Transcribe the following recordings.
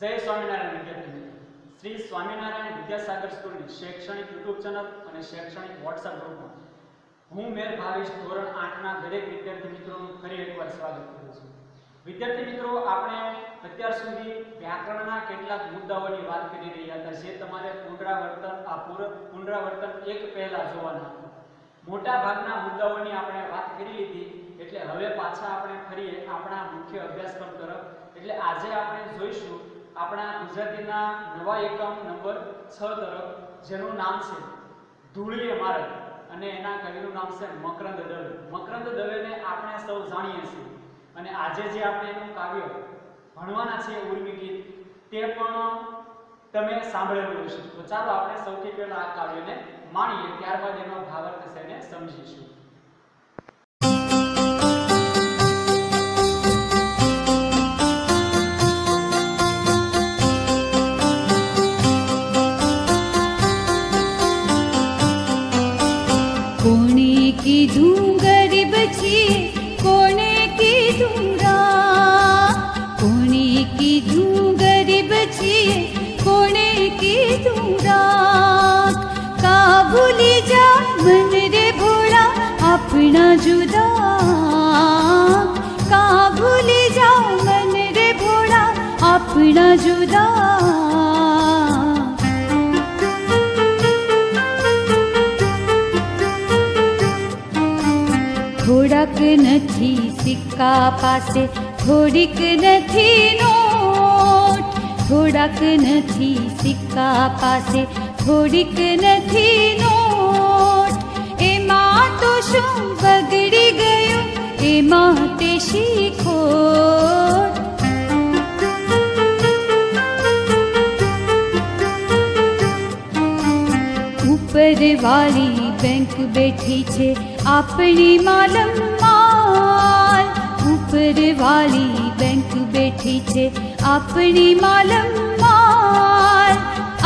जय स्वामीनारायण विद्यार्थी मित्रों, श्री स्वामीनारायण विद्यासागर स्कूल की शैक्षणिक यूट्यूब चैनल और शैक्षणिक व्हाट्सएप ग्रुप में हूँ मेर भावेश धोरण 8 ना दरेक विद्यार्थी मित्रों फरी एकवार स्वागत करूँ छूं। विद्यार्थी मित्रों, आपणे અત્યાર સુધી વ્યાકરણના કેટલાક મુદ્દાઓની વાત કરી રહ્યા હતા જે તમારે પુનરાવર્તન એક પહેલા જોવાના હતા। મોટા ભાગના મુદ્દાઓની આપણે વાત કરી લીધી એટલે હવે પાછા આપણે ફરીએ આપણા મુખ્ય અભ્યાસક્રમ તરફ। એટલે આજે આપણે જોઈશું આપણા ગુજરાતીના નવા એકમ નંબર 6 તરફ, જેનું નામ છે ધૂળીએ મારગ અને એના કવિનું નામ છે મકરંદ દવે। મકરંદ દવેને આપણે સૌ જાણીએ છીએ અને આજે જે આપણે એનું કાવ્ય ભણવાના છે ઉર્મી ગીત તે પણ તમે સાંભળેલું હશે। તો ચાલો આપણે સૌથી પહેલા આ કાવ્યને માણીએ, ત્યારબાદ એનો ભાવાર્થ છે એને સમજીશું। कोने की धूंगरी बची कोने की धूंगा, कोने की धूंगरी बची कोने की धूंगा। का भूली जा मन रे भोला अपना जुदा, का भूली जा मन रे भोला अपना जुदा। થોડાક નથી સિક્કા પાસે થોડીક નથી નોટ, થોડાક નથી સિક્કા પાસે થોડીક નથી નોટ। એમાં તો શું બગડી ગયું એમાં તે શીખોટ। ઉપર વાળી બેંક બેઠી છે આપણી માલમ માલ, ઉપર વાળી બેંક બેઠી છે આપણી માલમ માલ।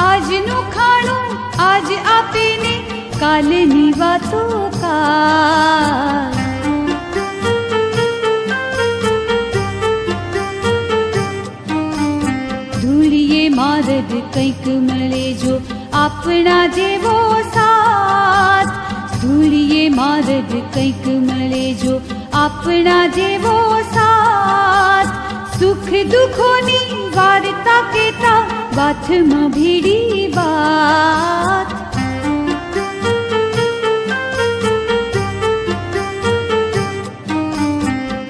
આજનું ખાણું આજ આપીને કાલની વાતો કાલ। ધૂળીએ મારગ કંઈક મળે જો આપણા જેવો સાથ, ધૂળીએ મારગ કંઈક મળે જો આપણા જેવો સાથ। સુખ દુઃખોની વાર્તા કહેતા વાથમાં ભીડી વાત।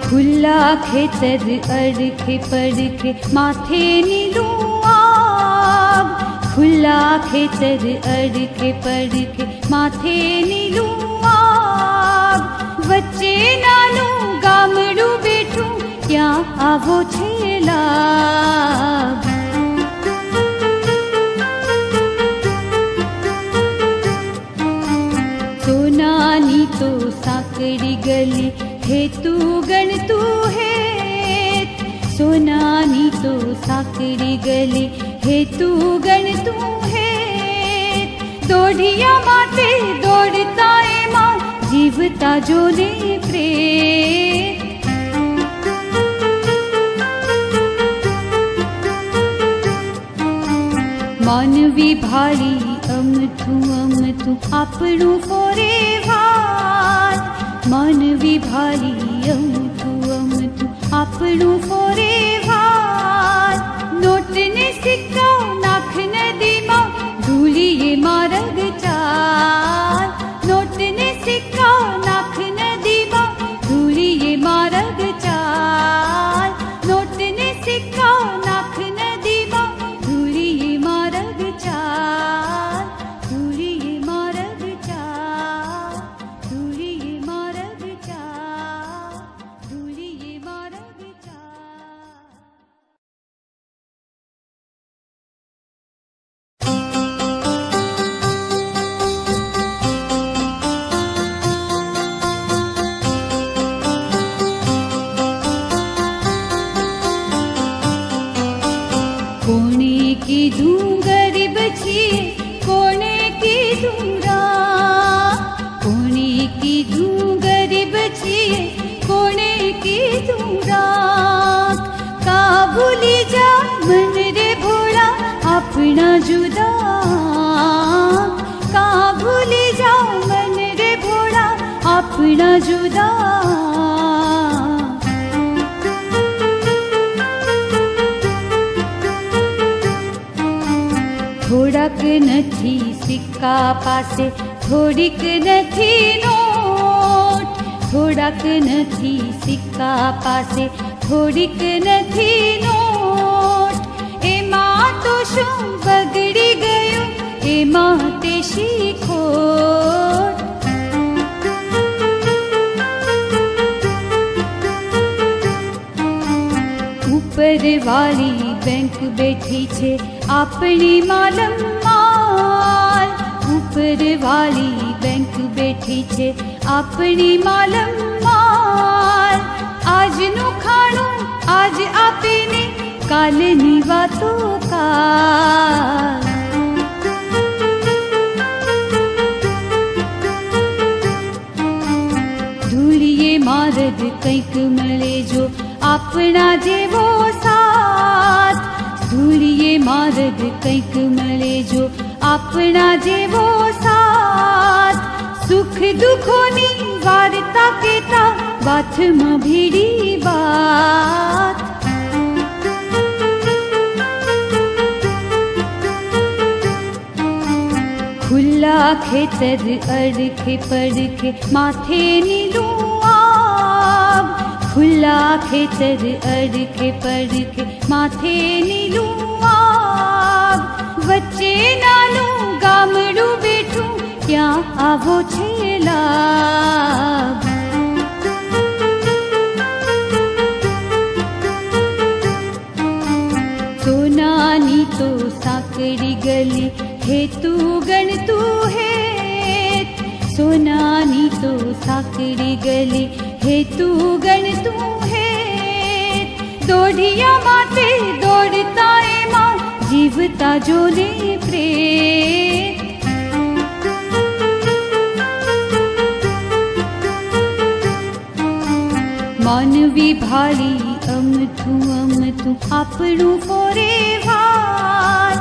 ખુલ્લા ખેતર અડખે પડખે માથે નીલું આગ, ખુલ્લા ખેતર અડખે પડખે માથે નીલું આગ। વચ્ચે નાનું ગામડું બેઠું ત્યાં આવો છે લાભ। સોનાની તો સાંકડી ગલી हेतु गणतु हेत, सोनानी तो साकड़ी गली हेतु गणतु हेत। दौड़िया माटे दौड़ता एमा जीवता जोने प्रेत। मानवी भारी अमथू अमथू आपणुं कोरे वात, मानवी भारी अमथू अमथू आपणुं कोरे वात। नोट ने सिक्का नाख नदीमां धूळीए मारग चाल, नोट ने सिक्का नाख नदीमां धूळीए मारग चाल। नोट ने सिक्का नाख नदीमां धूळीए मारग चाल, धूळीए मारग चाल, धूळीए मारग चाल, धूळीए मारग चाल। कोने की धूंगरी बची कोने की धूंगा, कोने की धूंगरी बची कोने की धूंगा। का भूली जा मन रे થોડાક નથી સિક્કા પાસે, થોડીક નથી નોટ. થોડાક નથી સિક્કા પાસે, થોડીક નથી નોટ. એમાં તો શું બગડી ગયું, એમાં તે શીખોટ. ઉપર વાળી બેંક બેઠી છે આપણી માલમ માલ. ઉપર વાળી બેંક બેઠી છે આપણી માલમ માલ. આજનું ખાણું આજ આપીને, કાલની વાતો કાલ. ધૂળીએ મારદ કંઈક મળે જો આપણા જેવો સાથ. ધૂળીએ મારદ કંઈક મળે જો આપણા જેવો સાથ. સુખ દુઃખોની વાર્તા કહેતા બાથમાં ભીડી વાત. ખુલ્લા ખેતર અડખે પડખે માથે નીલું આબ. ખુલ્લા ખેતર અડખે પડખે માથે નીલું આબ. વચ્ચે નાનું ગામડું બેઠું, ત્યાં આવો છે લાભ. સોનાની તો સાંકડી ગલી, હેતું ગણતું હેત. સોનાની તો સાંકડી ગલી, હેતું ગણતું હેત. દોઢિયા માટે દોડતા એમાં, જીવતા જોને પ્રેત. માનવી ભાળી અમથું અમથું આપણું ફોરે વાર.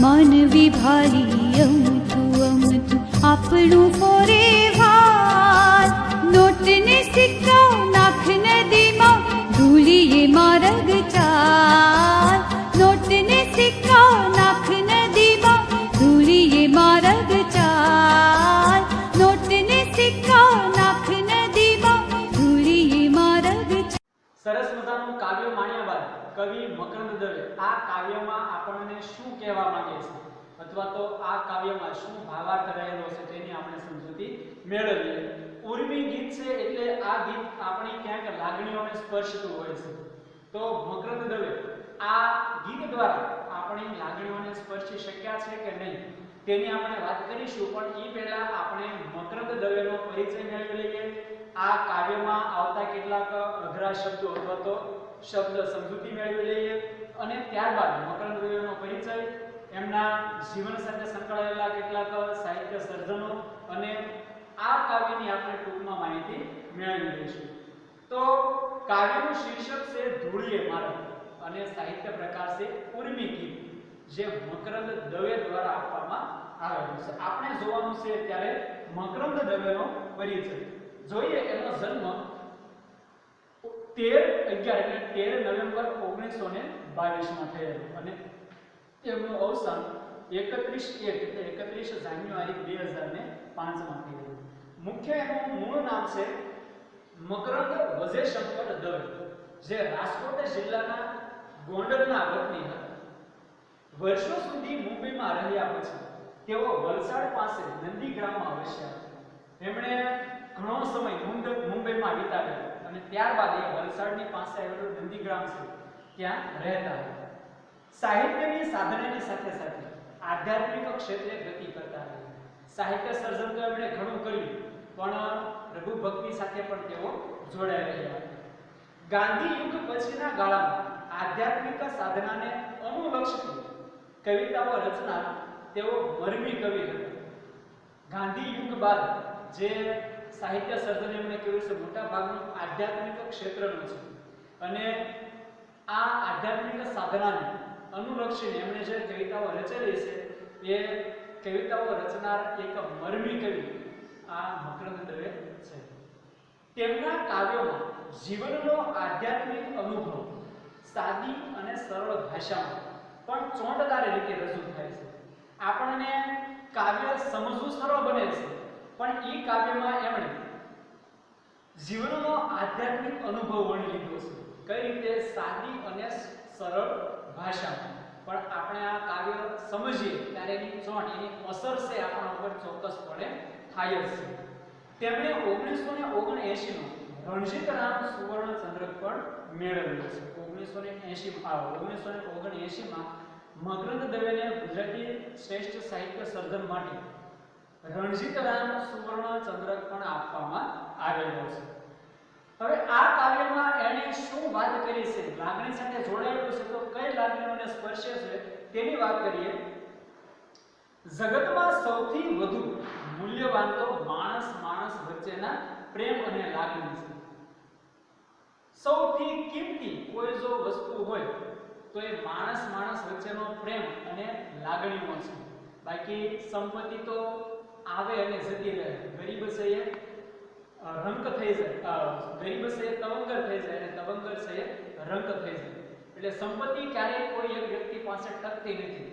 માનવી ભાળી અમથું અમથું આપણું ફોરે વાર. નોટને સિક્કા નાખ નદીમાં, ધૂળીએ માર્ગ ચાલ. નોટને સિક્કા નાખ નદીમાં, ધૂળીએ માર્ગ ચાલ. નોટને સિક્કા નાખ નદીમાં, ધૂળીએ માર્ગ ચાલ. સરસ મજાનું કાવ્ય માણ્યા બાદ કવિ મકરંદ દવે આ કાવ્યમાં આપણને શું કહેવા માંગે છે, અથવા તો આ કાવ્યમાં શું ભાવાર્થ રહેલો છે, તેની આપણે સમજૂતી મેળવીએ. ઉર્મી ગીત છે એટલે આ ગીત આપણી ક્યાંક લાગણીઓને સ્પર્શતું હોય છે. તો મકરંદ દવે આ ગીત દ્વારા આપણી લાગણીઓને સ્પર્શી શક્યા છે કે નહીં, તેની આપણે વાત કરીશું. પણ એ પહેલા આપણે મકરંદ દવેનો પરિચય મેળવી લઈએ. આ કાવ્યમાં આવતા કેટલાક અઘરા શબ્દો અથવા તો શબ્દ સમજૂતી મેળવી લઈએ, અને ત્યારબાદ મકરંદ દવેનો પરિચય, એમના જીવન સાથે સંકળાયેલા કેટલાક સાહિત્ય સર્જનો અને આ કાવ્યની આપણે ટૂંકમાં માહિતી મેળવી લઈશું. તો કાવ્યનું શીર્ષક છે ધૂળીએ મારદ અને સાહિત્ય પ્રકાર છે ઉર્મી ગીત, જે મકરંદ દવે દ્વારા આપવામાં આવેલું છે. આપણે જોવાનું છે ત્યારે મકરંદ દવેનો પરિચય. જોઈએ એનો જન્મ 13/11 એટલે 13 નવેમ્બર 1922 થયેલો અને એમનું અવસાન 31/1 એટલે 31 જાન્યુઆરી 2005 થયેલું. મુખ્ય એનું મૂળ નામ છે મકરંદ વજેશંકર દવે, જે રાજકોટ જિલ્લાના ગોંડલના વતની હતા. વર્ષો સુધી મુંબઈમાં રહ્યા પછી તેઓ વલસાડ પાસે નંદીગ્રામમાં વસ્યા. એમણે ઘણો સમય મુંબઈમાં વિતાવ્યો અને ત્યારબાદ એ વલસાડની પાસે આવેલું નંદીગ્રામ છે ત્યાં રહેતા હતા. સાહિત્યની સાધનાની સાથે સાથે આધ્યાત્મિક ક્ષેત્રે ગતિ કરતા રહ્યા. સાહિત્ય સર્જન તો એમણે ઘણું કર્યું, પણ પ્રભુ ભક્તિ સાથે પણ તેઓ જોડાઈ રહ્યા. ગાંધી યુગ પછીના ગાળામાં આધ્યાત્મિક સાધનાને અનુલક્ષતી કવિતાઓ રચનાર તેઓ મરમી કવિ હતા. ગાંધી યુગ બાદ જે સાહિત્ય સર્જન એમણે કર્યું છે મોટા ભાગનું આધ્યાત્મિક ક્ષેત્રનું છે, અને આ આધ્યાત્મિક સાધનાને અનુલક્ષીને એમણે જે કવિતાઓ રચેલી છે એ કવિતાઓ રચનાર એક મરમી કવિ આ મકરંદ દવે છે. તેમના કાવ્યોમાં જીવનનો આધ્યાત્મિક અનુભવ સાદી અને સરળ ભાષામાં પણ ચોંટદાર રીતે રજૂ થાય છે. આપણને કાવ્ય સમજવું સરળ બને છે, પણ એ કાવ્યમાં એમણે જીવનનો આધ્યાત્મિક અનુભવ વર્ણી લીધો છે. કઈ રીતે? સાદી અને સરળ ભાષામાં. પણ આપણે આ કાવ્ય સમજીએ ત્યારે એની ચોંટ, એની અસર છે આપણા ઉપર ચોક્કસપણે થાય જ છે. તેમણે 1979 નો રણજીતરામ સુવર્ણ ચંદ્રક પણ મેળવ્યો છે. 1979 માં મકરંદ દવેને ગુજરાતી શ્રેષ્ઠ સાહિત્ય સર્જન માટે રણજીતરામ સુવર્ણ ચંદ્રક પણ આપવામાં આવેલો છે. હવે આ કાવ્યમાં એણે શું વાત કરી છે, લાગણી સાથે જોડાયેલું છે, તો કઈ લાગણીઓને સ્પર્શે છે તેની વાત કરીએ. જગતમાં સૌથી વધુ મૂલ્યવાન તો માણસ વચ્ચેના પ્રેમ અને લાગણી છે. સૌથી કિંમતી કોઈ જો વસ્તુ હોય તો એ માણસ વચ્ચેનો પ્રેમ અને લાગણીઓ છે. બાકી સંપત્તિ તો આવે અને જતી રહે. ગરીબ છે એ રંક થઈ જાય, ગરીબ છે એ તવંગર થઈ જાય અને તવંગર છે એ રંક થઈ જાય. એટલે સંપત્તિ ક્યારેય કોઈ એક વ્યક્તિ પાસે ટકતી નથી,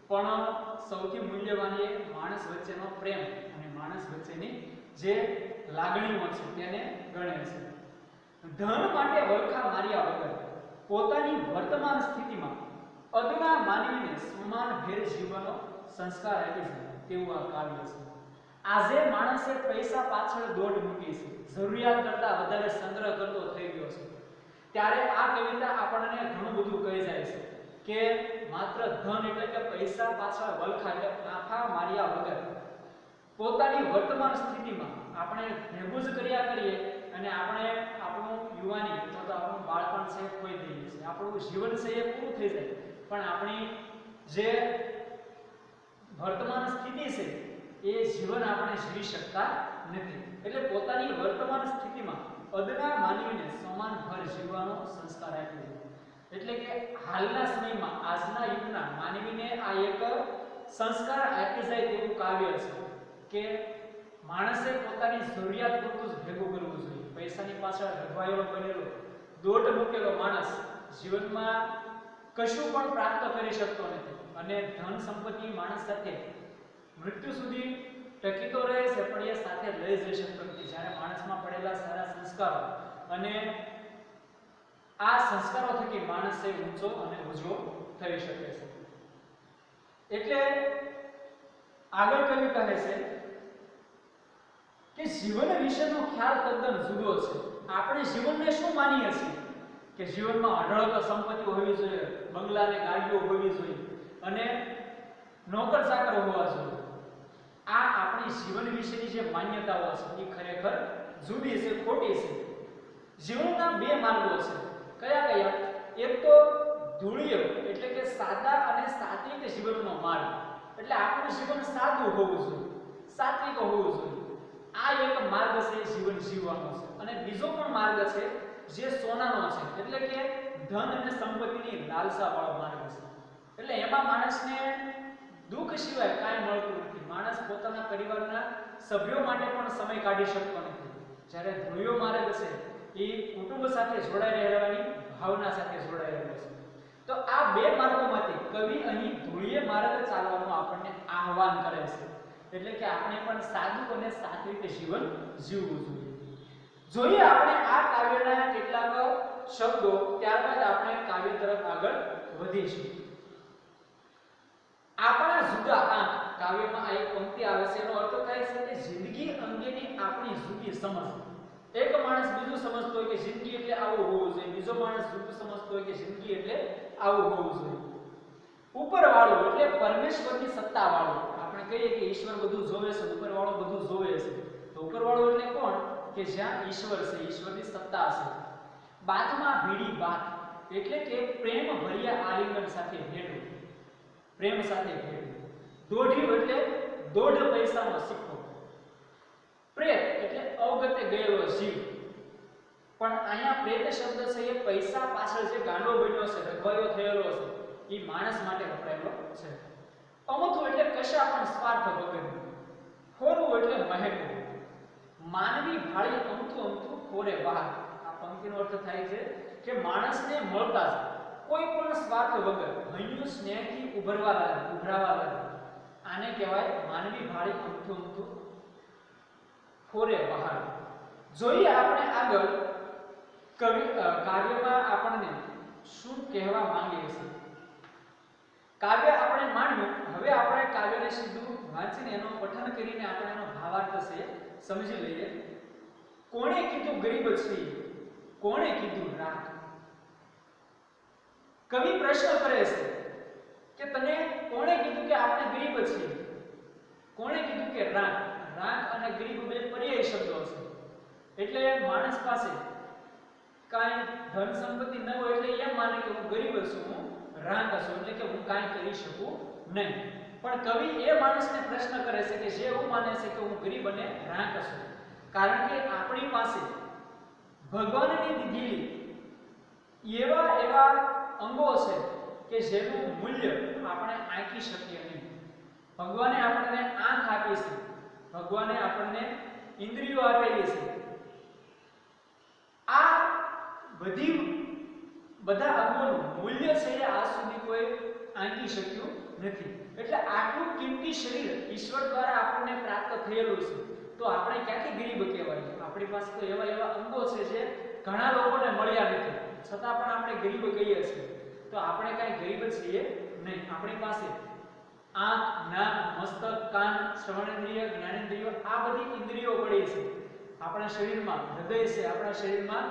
પણ સૌથી મૂલ્યવાન એ માણસ વચ્ચેનો પ્રેમ અને માણસ વચ્ચેની જે લાગણીઓ છે તેને ગણે છે. ધન માટે વળખા માર્યા વગર પોતાની વર્તમાન સ્થિતિમાં અદના માનવીને સમાનભેર જીવવાનો સંસ્કાર આપી છે તેવું આ કાવ્ય છે. આજે માણસે પૈસા પાછળ દોડ મૂકી છે, જરૂરિયાત કરતા વધારે સંગ્રહ કરતો થઈ ગયો છે. ત્યારે આ કવિતા આપણને ઘણું બધું કહી જાય છે કે માત્ર ધન એટલે કે પૈસા પાછળ વળખા એટલે ફાંફા માર્યા વગર પોતાની વર્તમાન સ્થિતિમાં આપણે ભેગું જ કર્યા કરીએ અને આપણે આપણું યુવાની અથવા તો આપણું બાળપણ છે ખોઈ દઈએ છીએ, આપણું જીવન છે એ પૂરું થઈ જાય, પણ આપણી જે વર્તમાન સ્થિતિ છે એ જીવન આપણે જીવી શકતા નથી. એટલે પોતાની વર્તમાન સ્થિતિમાં અદના માનવીને સમાનભર જીવવાનો સંસ્કાર આપ્યો છે. એટલે કે હાલના સમયમાં આજના યુગના માનવીને આ એક સંસ્કાર આપી જાય તેવું કાવ્ય છે કે માણસે પોતાની જરૂરિયાત પૂરતું જ ભેગું કરવું જોઈએ. પૈસાની પાછળ રખવાયેલો બનેલો દોટ મૂકેલો માણસ જીવનમાં કશું પણ પ્રાપ્ત કરી શકતો નથી અને ધન સંપત્તિ માણસ સાથે મૃત્યુ સુધી ટકી તો રહે છે પણ એ સાથે લઈ જઈ શકતો નથી. જ્યારે માણસમાં પડેલા સારા સંસ્કારો અને આ સંસ્કારો થકી માણસ એ ઊંચો અને ઉજળો થઈ શકે છે. એટલે આગળ કવિ કહે છે કે જીવન વિશેનો ખ્યાલ તદ્દન જુદો છે. આપણે જીવનને શું માનીએ છીએ કે જીવનમાં અઢળક સંપત્તિ હોવી જોઈએ, બંગલા અને ગાડીઓ હોવી જોઈએ અને નોકર ચાકર હોવા જોઈએ. આ આપણી જીવન વિશેની જે માન્યતાઓ છે એ ખરેખર જુદી છે, ખોટી છે. જીવનના બે માર્ગો છે. કયા કયા? એક તો ધૂળિય એટલે કે સાદા અને સાત્વિક જીવનનો માર્ગ, એટલે આપણું જીવન સાદું હોવું જોઈએ, સાત્વિક હોવું જોઈએ. આ એક માર્ગ છે જીવન જીવવાનો છે. અને બીજો પણ માર્ગ છે જે સોનાનો છે, એટલે કે ધન અને સંપત્તિની લાલસા વાળો માર્ગ છે. એટલે એમાં માણસને દુઃખ સિવાય કાંઈ મળતું નથી. માણસ પોતાના પરિવારના સભ્યો માટે પણ સમય કાઢી શકતો નથી. જ્યારે ધૂળિયો માર્ગ છે એ કુટુંબ સાથે જોડાઈ રહેવાની ભાવના સાથે જોડાઈ રહ્યો છે. તો આ બે માર્ગોમાંથી કવિ અહીં ધૂળિયે માર્ગ ચાલવાનું આપણને આહવાન કરે છે. એટલે કે આપણે પણ સાદું અને સાત્વિક જીવન જીવવું જોઈએ. જોઈએ આપણે આ કાવ્યના કેટલાક શબ્દો, ત્યારબાદ આપણે કાવ્ય તરફ આગળ વધીશું. આપણા જુદા આંખ કાવ્યમાં આ એક પંક્તિ આવે છે. એનો અર્થ થાય છે કે જિંદગી અંગેની આપણી જુદી સમજ. એક માણસ બીજું સમજતો હોય કે જિંદગી એટલે આવું હોવું જોઈએ, બીજો માણસ જુદું સમજતો હોય કે જિંદગી એટલે આવું હોવું જોઈએ. ઉપરવાળો એટલે પરમેશ્વરની સત્તા વાળો. આપણે કહીએ કે ઈશ્વર બધું જોવે છે, ઉપરવાળો બધું જોવે છે. તો ઉપરવાળો એટલે કોણ? કે જ્યાં ઈશ્વર છે, ઈશ્વરની સત્તા છે. બાતમાં ભીડી બાત એટલે કે પ્રેમ ભર્યા આલિંગન સાથે ભેટવું, પ્રેમ સાથે ભેટવું. દોઢિયું એટલે દોઢ પૈસાનો સિક્કો. પ્રેત એટલે અવગતે ગયેલો જીવ. પણ અહીંયા પ્રેત શબ્દ છે એ પૈસા પાછળ જે ગાંડો બન્યો છે, રઘવાયો થયેલો છે, એ માણસ માટે વપરાયેલો છે. અમથું એટલે કશા પણ સ્વાર્થ વગરનું. ખોરું એટલે મહેકવું. માનવી ભાળી અમથું ખોરે બહાર. આ પંક્તિનો અર્થ થાય છે કે માણસને મળતા જ કોઈ પણ સ્વાર્થ વગર હૈયું સ્નેહથી ઉભરાવા લાગે. આને કહેવાય માનવી ભાળી અમથું અમથું ફોરે બહાર. જોઈએ આપણે આગળ કાવ્યમાં આપણને શું કહેવા માંગે છે. કાવ્ય આપણે માન્યું, હવે આપણે કાવ્યને સીધું વાંચીને એનો પઠન કરીને આપણે એનો ભાવાર્થ છે સમજી લઈએ. કોણે કીધું ગરીબ છીએ, કોણે કીધું રાખ. કવિ પ્રશ્ન કરે છે કે તને કોણે કીધું કે આપણે ગરીબ છીએ, કોણે કીધું કે રાખ. રાખ અને ગરીબ બે પર્યાય શબ્દો છે. એટલે માણસ પાસે કાંઈ ધન સંપત્તિ ન હોય એટલે એમ માને કે હું ગરીબ છું, હું રાખ છું, એટલે કે હું કાંઈ કરી શકું નહીં. પણ કવિ એ માણસને પ્રશ્ન કરે છે કે જે એવું માને છે કે હું ગરીબ અને રાખ છું, કારણ કે આપણી પાસે ભગવાનની દીધેલી એવા અંગો છે કે જેનું મૂલ્ય આપણે આંકી શકીએ નહીં. ભગવાને આપણને આંખ આપી છે, ભગવાને આપણને ઇન્દ્રિયો આપેલી છે. આ બધા અંગોનું મૂલ્ય છે એ આજ સુધી કોઈ આંકી શક્યું નથી. એટલે આટલું કિંમતી શરીર ઈશ્વર દ્વારા આપણને પ્રાપ્ત થયેલું છે, તો આપણે ક્યાંથી ગરીબ કહેવાય? આપણી પાસે તો એવા અંગો છે જે ઘણા લોકોને મળ્યા નથી, છતાં પણ આપણે ગરીબ કહીએ છીએ. તો આપણે કાંઈ ગરીબ છીએ નહીં. આપણી પાસે આંખ, નાક, મસ્તક, કાન, શ્રવણેન્દ્રિય, જ્ઞાનેન્દ્રિય આ બધી ઇન્દ્રિયો પડી છે. આપણા શરીરમાં હૃદય છે, આપણા શરીરમાં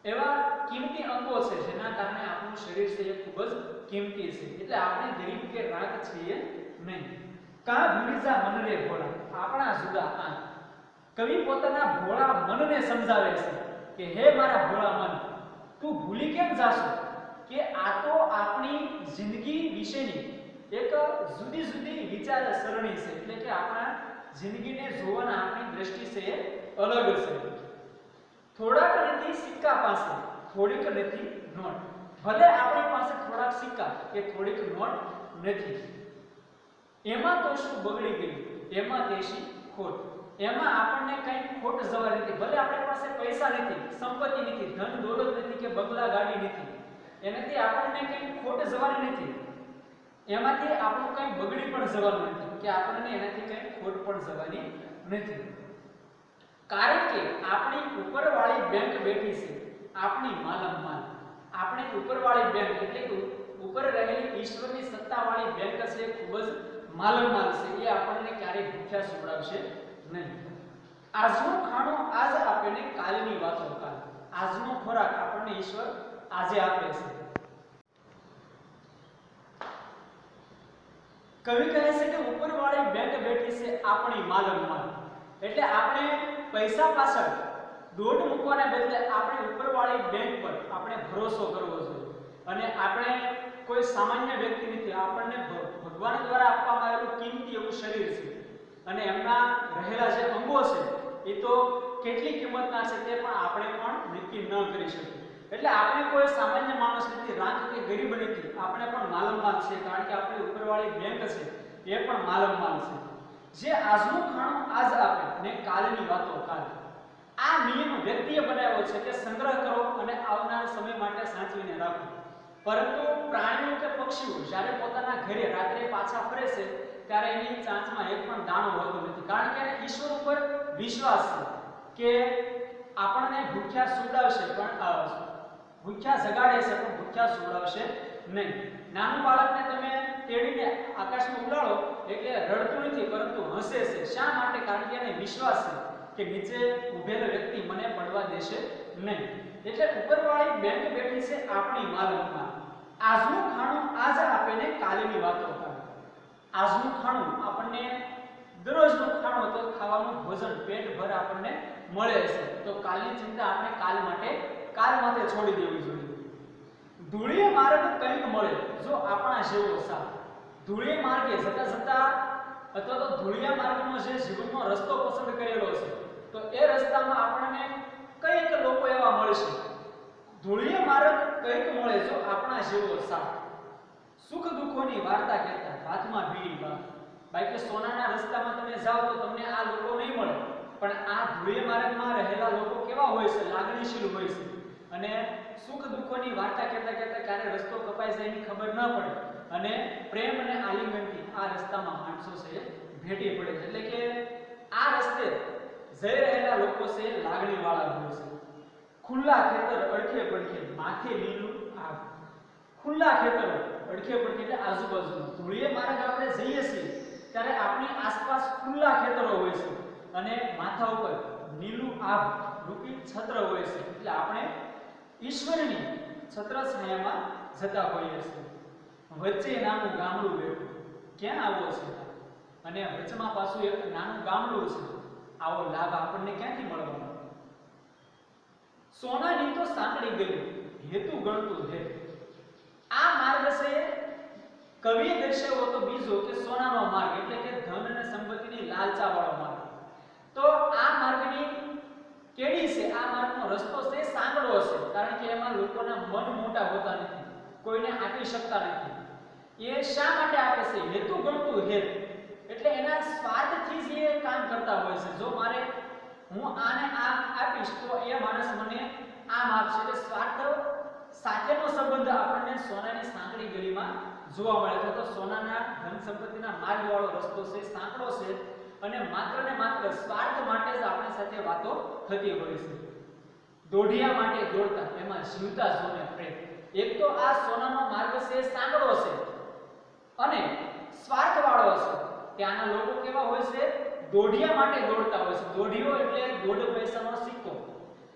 એવા કિંમતી અંગો છે જેના કારણે આપણું શરીર છે એ ખૂબ જ કિંમતી છે. એટલે આપણે ગરીબ કે રાખ છીએ નહીં. કા ભૂલી જા મન રે ભોળા, આપણા જુદા આંખ. કવિ પોતાના ભોળા મનને સમજાવે છે કે હે મારા ભોળા મન, તું ભૂલી કેમ જાશો કે આ તો આપણી જિંદગી વિશેની એક જુદી જુદી વિચાર સરણી છે. એટલે કે આપણા જિંદગીને જોવાના આપણી દ્રષ્ટિ છે એ અલગ છે. થોડાક નથી સિક્કા પાસે, થોડીક નથી નોટ. ભલે આપણી પાસે થોડાક સિક્કા કે થોડીક નોટ નથી, એમાં તો શું બગડી ગયું, એમાં દેશી ખોટ. એમાં આપણને કંઈ ખોટ જવાની નથી. ભલે આપણી પાસે પૈસા નથી, સંપત્તિ નથી, ધન દોલત નથી કે બંગલા ગાડી નથી, એનાથી આપણને કંઈ ખોટ જવાની નથી. એમાંથી આપણું કંઈ બગડી પણ જવાનું નથી કે આપણને એનાથી કંઈ ખોટ પણ જવાની નથી. કારણ કે આપણી ઉપરવાળી બેંક બેઠી છે, આપણી માલમમાલ. આપણી ઉપરવાળી બેંક એટલે કે ઉપર રહેલી ઈશ્વરની સત્તાવાળી બેંક છે, ખૂબ જ માલમમાલ છે. એ આપણને ક્યારેય ભૂખ્યા સુવડાવશે નહીં. આજનું ખાણું આજ આપે ને કાલની વાતો કાલ. આજનો ખોરાક આપણને ઈશ્વર આજે આપે છે. કવિ કહે છે કે ઉપરવાળી બેંક બેઠી છે આપણી માલમમાલ. એટલે આપણે પૈસા પાછળ દોડ મૂકવાને બદલે આપણે ઉપરવાળી બેંક પર આપણે ભરોસો કરવો જોઈએ. અને આપણે કોઈ સામાન્ય વ્યક્તિ નથી, આપણને ભગવાન દ્વારા આપવામાં આવેલું કિંમતી એવું શરીર છે. અને એમના રહેલા જે અંગો છે એ તો કેટલી કિંમતના છે તે પણ આપણે પણ નક્કી ન કરી શકીએ. એટલે આપણે કોઈ સામાન્ય માણસ નથી, રાખ કે ગરીબ નથી, આપણે પણ માલમમાલ છે. કારણ કે આપણી ઉપરવાળી બેંક છે એ પણ માલમમાલ છે. જે આજનું ખાણું આજ આપે ને કાલની વાતો કાલ. આ નિયમ વ્યક્તિએ બનાવ્યો છે કે સંગ્રહ કરો અને આવનાર સમય માટે સાચવીને રાખો. પરંતુ પ્રાણીઓ કે પક્ષીઓ જ્યારે પોતાના ઘરે રાત્રે પાછા ફરે છે ત્યારે એની ચાંચમાં એક પણ દાણો હોતો નથી. કારણ કે એને ઈશ્વર ઉપર વિશ્વાસ છે કે આપણને ભૂખ્યા સુવડાવશે, પણ ભૂખ્યા જગાડે છે પણ ભૂખ્યા સુવડાવશે નહીં. નાનું બાળકને તમે તેડીને આકાશમાં ઉડાડો એટલે રડતું નથી પરંતુ હસે છે. શા માટે? કારણ કે એને વિશ્વાસ છે કે નીચે ઊભેલો વ્યક્તિ મને પડવા દેશે નહીં. એટલે ઉપરવાળી બેંક બેઠી છે આપણી માલમમાં. આજનું ખાણું આજ આપે ને કાલની વાતો કાલ. આજનું ખાણું આપણને દરરોજનું ખાણું તો ખાવાનું ભોજન પેટ ભર આપણને મળે છે, તો કાલની ચિંતા આપણે કાલ માટે છોડી દેવી જોઈએ. ધૂળીએ માર્ગ કંઈક મળે જો આપણા જેવો સાથ. ધૂળીએ માર્ગે જતા જતા અથવા તો ધૂળિયા માર્ગનો જે જીવનનો રસ્તો પસંદ કરેલો છે તો એ રસ્તામાં આપણને કંઈક લોકો એવા મળશે. ધૂળિયા માર્ગ કંઈક મળે જો આપણા જેવો સાથ. સુખ દુઃખોની વાર્તા કહેતા હાથમાં બીડી બાપ. બાકી સોનાના રસ્તામાં તમે જાઓ તો તમને આ લોકો નહીં મળે, પણ આ ધૂળિયા માર્ગમાં રહેલા લોકો કેવા હોય છે? લાગણીશીલ હોય છે અને સુખ દુઃખોની વાર્તા કહેતા કહેતા ક્યારે રસ્તો કપાઈ જાય એની ખબર ન પડે અને પ્રેમ અને આલિંગનથી આ રસ્તામાં માણસો છે ભેટી પડે છે. એટલે કે આ રસ્તે જઈ રહેલા લોકો છે લાગણી વાળા હોય છે. ખુલ્લા ખેતર અડખે પડખે માથે લીલું આગ. ખુલ્લા ખેતરો અડખે પડખે એટલે આજુબાજુ ધૂળીએ માર્ગ આપણે જઈએ છીએ ત્યારે આપણી આસપાસ ખુલ્લા ખેતરો હોય છે અને માથા ઉપર નીલું આભ રૂપી છત્ર હોય છે. એટલે આપણે ઈશ્વરની છત્ર છાયામાં જતા હોઈએ છીએ. વચ્ચે નાનું ગામડું બેઠું, ક્યાં આવો છે અને વચમાં પાછું એક નાનું ગામડું છે. આવો લાભ આપણને ક્યાંથી મળવાનો? સોનાની તો સાંકળી ગઈ હેતુ ગણતું હે. આ માર્ગ છે કવિએ દર્શાવ્યો તો બીજો કે સોનાનો માર્ગ એટલે કે ધન અને સંપત્તિની લાલચા વાળો માર્ગ. તો આ માર્ગની કેડી છે, આ માર્ગનો રસ્તો છે સાંકડો છે, કારણ કે એમાં લોકોના મન મોટા હોતા નથી, કોઈને આપી શકતા નથી. એ શા માટે આપે છે? હેતુ ગણતું હેત, એટલે એના સ્વાર્થથી જ એ કામ કરતા હોય છે. જો મારે હું આને આ આપીશ તો એ માણસ મને આમ આપશે. એટલે સ્વાર્થ સાથેનો સંબંધ આપણને સોનાની સાંકડી ગલીમાં જોવા મળે. તો સોનાના ધન સંપત્તિના માર્ગ વાળો રસ્તો છે, સાંકડો છે અને માત્ર ને માત્ર સ્વાર્થ માટે જ આપણી સાથે વાતો થતી હોય છે. દોઢિયા માટે દોડતા એમાં જીવતા સોને પ્રેમ. એક તો આ સોનાનો માર્ગ છે સાંકડો છે અને સ્વાર્થ વાળો છે. ત્યાંના લોકો કેવા હોય છે? દોઢિયા માટે દોડતા હોય છે. દોઢિયો એટલે દોઢ પૈસાનો સિક્કો.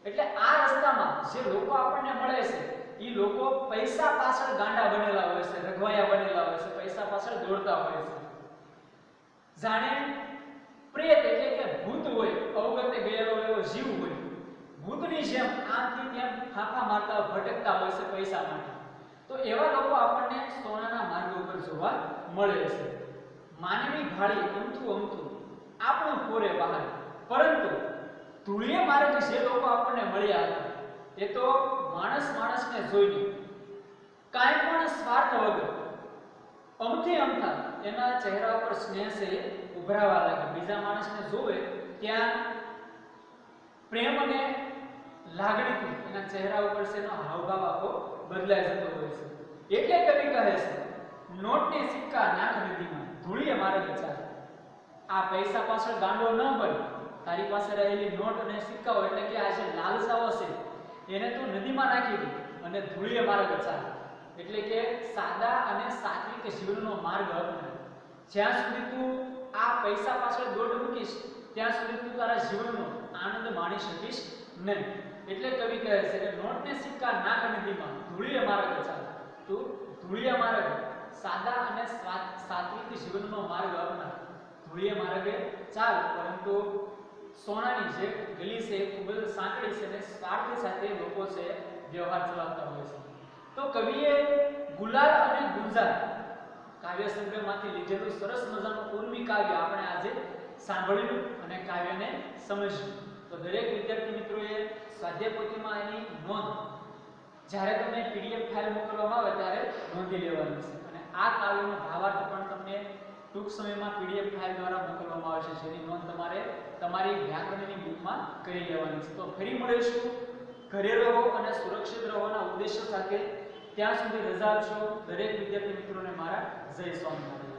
એટલે આ રસ્તામાં જે લોકો આપણને મળે છે એ લોકો પૈસા પાછળ ગાંડા બનેલા હોય છે, રઘવાયા બનેલા હોય છે, પૈસા પાછળ દોડતા હોય છે. જાણે પ્રેત એટલે કે ભૂત હોય, અવગતે ગયેલો એવો જીવ હોય, ભૂતની જેમ આમથી તેમ ફાંફા મારતા ભટકતા હોય છે પૈસા માટે. તો એવા લોકો આપણને સોનાના માર્ગ ઉપર જોવા મળે છે. માનવી ભાળી અમથું અમથું આપણું કોરે બહાર, પરંતુ ધૂળિયે માર્ગ જે લોકો આપણને મળ્યા હતા એ તો માણસ માણસને જોઈને કાંઈ પણ સ્વાર્થ વગર અમથી અમથા એના ચહેરા ઉપર સ્નેહ છે ઉભરાવા લાગે. બીજા માણસને જોવે ત્યાં પ્રેમ અને લાગણીથી એના ચહેરા ઉપર એનો હાવભાવ આખો બદલાઈ જતો હોય છે. એટલે કવિ કહે છે, નોટની સિક્કા નાખ નદીમાં ધૂળિયે માર્ગ ચાલે. આ પૈસા પાછળ ગાંડો ન બન. તારી પાસે રહેલી નોટ અને સિક્કાઓ એટલે કે આ જે લાલસાઓ છે એને તું નદીમાં નાખી દે અને ધૂળિયે માર્ગ ચાલે. એટલે કે સાદા અને સાત્વિક જીવનનો માર્ગ અપનાવ. જ્યાં સુધી તું આ પૈસા પાછળ દોડ મૂકીશ ત્યાં સુધી તું તારા જીવનનો આનંદ માણી શકીશ નહીં. એટલે કવિ કહે છે કે નોટને સિક્કા નાખ નદીમાં ધૂળિયે માર્ગ ચાલે. તું ધૂળિયા માર્ગ, સાદા અને સાત્વિક જીવનનો માર્ગ અપનાવ. ધૂળિયે માર્ગે ચાલ, પરંતુ સોનાની જે ગલી છે ખૂબ જ સાંકડી છે અને સ્વાર્થ સાથે લોકો છે વ્યવહાર ચલાવતા હોય છે. તો કવિએ ગુલાલ અને ગુંજાર કાવ્ય સંગ્રહમાંથી લીધેલું સરસ મજાનું ઉર્મી કાવ્ય આપણે આજે સાંભળ્યું અને કાવ્યને સમજ્યું. તો દરેક વિદ્યાર્થી મિત્રોએ સ્વાધ્યાય પોથીમાં એની નોંધ જ્યારે તમને પીડીએફ ફાઇલ મોકલવામાં આવે ત્યારે નોંધી લેવાની છે. અને આ કાવ્યનો ભાવાર્થ પણ તમને ટૂંક સમયમાં પીડીએફ ફાઇલ દ્વારા મોકલવામાં આવશે, જેની નોંધ તમારે તમારી વ્યાકરણની બુકમાં કરી લેવાની છે. તો ફરી મળીશું. ઘરે રહો અને સુરક્ષિત રહોના ઉદ્દેશ્ય સાથે. ત્યાં સુધી રજા આપશો. દરેક વિદ્યાર્થી મિત્રોને મારા જય સ્વામિનારાયણ.